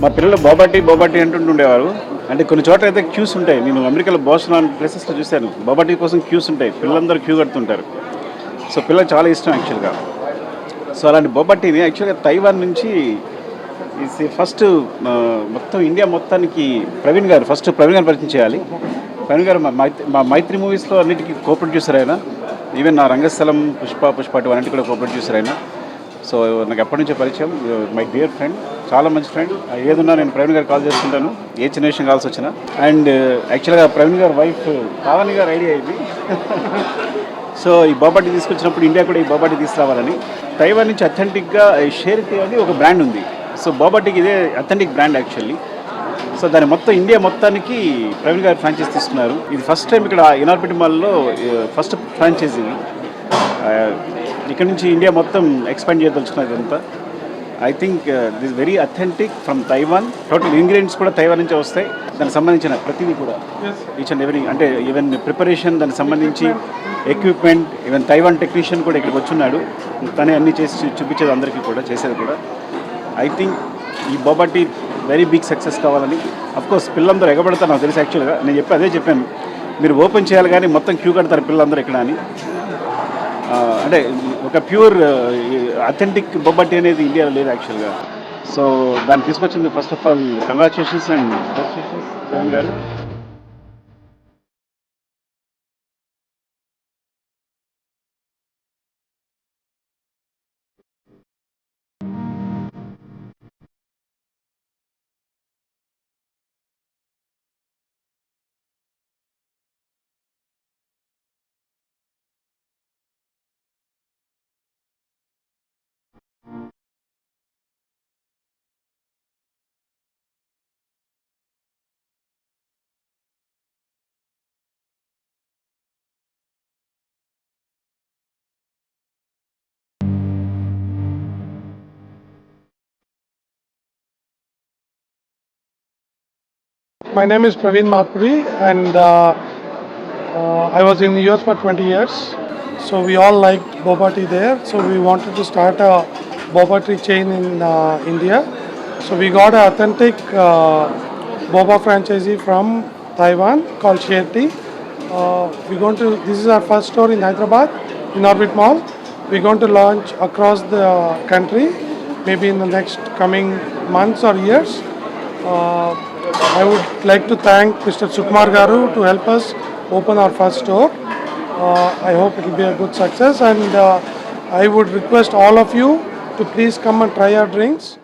మా పిల్లలు బోబాటి అంటుండేవారు. అంటే కొన్ని చోట్ల అయితే క్యూస్ ఉంటాయి. నేను అమెరికాలో బోస్టన్ లాంటి ప్లేసెస్లో చూశాను. బోబాటి కోసం క్యూస్ ఉంటాయి. పిల్లలందరూ క్యూ కడుతుంటారు. సో పిల్లలకు చాలా ఇష్టం యాక్చువల్గా. సో అలాంటి బోబాటిని యాక్చువల్గా తైవాన్ నుంచి ఫస్ట్ మొత్తం ఇండియా మొత్తానికి ప్రవీణ్ గారు పరిచయం చేయాలి. ప్రవీణ్ గారు మా మైత్రి మూవీస్లో అన్నిటికీ కో ప్రొడ్యూసర్ అయినా, ఈవెన్ నా రంగస్థలం పుష్ప అన్నిటి కూడా కో ప్రొడ్యూసర్ అయినా. సో నాకు ఎప్పటి నుంచో పరిచయం, మై డియర్ ఫ్రెండ్, చాలా మంచి ఫ్రెండ్. ఏదున్నా నేను ప్రవీణ్ గారు కాల్ చేస్తుంటాను, ఏ చిన్న విషయం కావాల్సి వచ్చినా. అండ్ యాక్చువల్గా ప్రవీణ్ గారు వైఫ్ పావని గారు ఐడియా ఇది. సో ఈ బోబాటి తీసుకొచ్చినప్పుడు ఇండియా కూడా ఈ బోబాటి తీసుకురావాలని, తైవాన్ నుంచి అథెంటిక్గా షేర్టీ అని ఒక బ్రాండ్ ఉంది. సో బోబాటికి ఇదే అథెంటిక్ బ్రాండ్ యాక్చువల్లీ. సో దాని మొత్తం ఇండియా మొత్తానికి ప్రవీణ్ గారు ఫ్రాంచైజ్ తీసుకున్నారు. ఇది ఫస్ట్ టైం ఇక్కడ ఇనార్బిటీ మాల్లో ఫస్ట్ ఫ్రాంచైజీ. ఇక్కడ నుంచి ఇండియా మొత్తం ఎక్స్పాండ్ చేయదలుచుకున్నది అంతా. I think this very authentic from Taiwan. Total ingredients కూడా తైవాన్ నుంచే వస్తాయి. దానికి సంబంధించిన ప్రతిదీ కూడా ఈచ్ అండ్ ఎవరీ, అంటే ఈవెన్ ప్రిపరేషన్, దానికి సంబంధించి ఎక్విప్మెంట్, ఈవెన్ తైవాన్ టెక్నీషియన్ కూడా ఇక్కడికి వచ్చున్నాడు. తనే అన్నీ చేసి చూపించేది అందరికీ కూడా, చేసేది కూడా. ఐ థింక్ ఈ బోబాటి వెరీ బిగ్ సక్సెస్ కావాలని. అఫ్కోర్స్ పిల్లలందరూ ఎగబడతారు, నాకు తెలిసి. యాక్చువల్గా నేను అదే చెప్పాను, మీరు ఓపెన్ చేయాలి కానీ మొత్తం క్యూ కడతారు పిల్లలందరూ ఇక్కడ అని. అంటే ఒక ప్యూర్ అథెంటిక్ బొబ్బట్టి అనేది ఇండియాలో లేదు యాక్చువల్గా. సో దాన్ని తీసుకొచ్చింది first of all congratulations and best గారు. My name is Praveen Mahpuri, and I was in the US for 20 years. So we all liked boba tea there. So we wanted to start a boba tea chain in India. So we got an authentic boba franchisee from Taiwan called Share Tea. This is our first store in Hyderabad, in Orbit Mall. We're going to launch across the country, maybe in the next coming months or years. I would like to thank Mr. Sukumar Garu to help us open our first store. I hope it will be a good success, and I would request all of you to please come and try our drinks.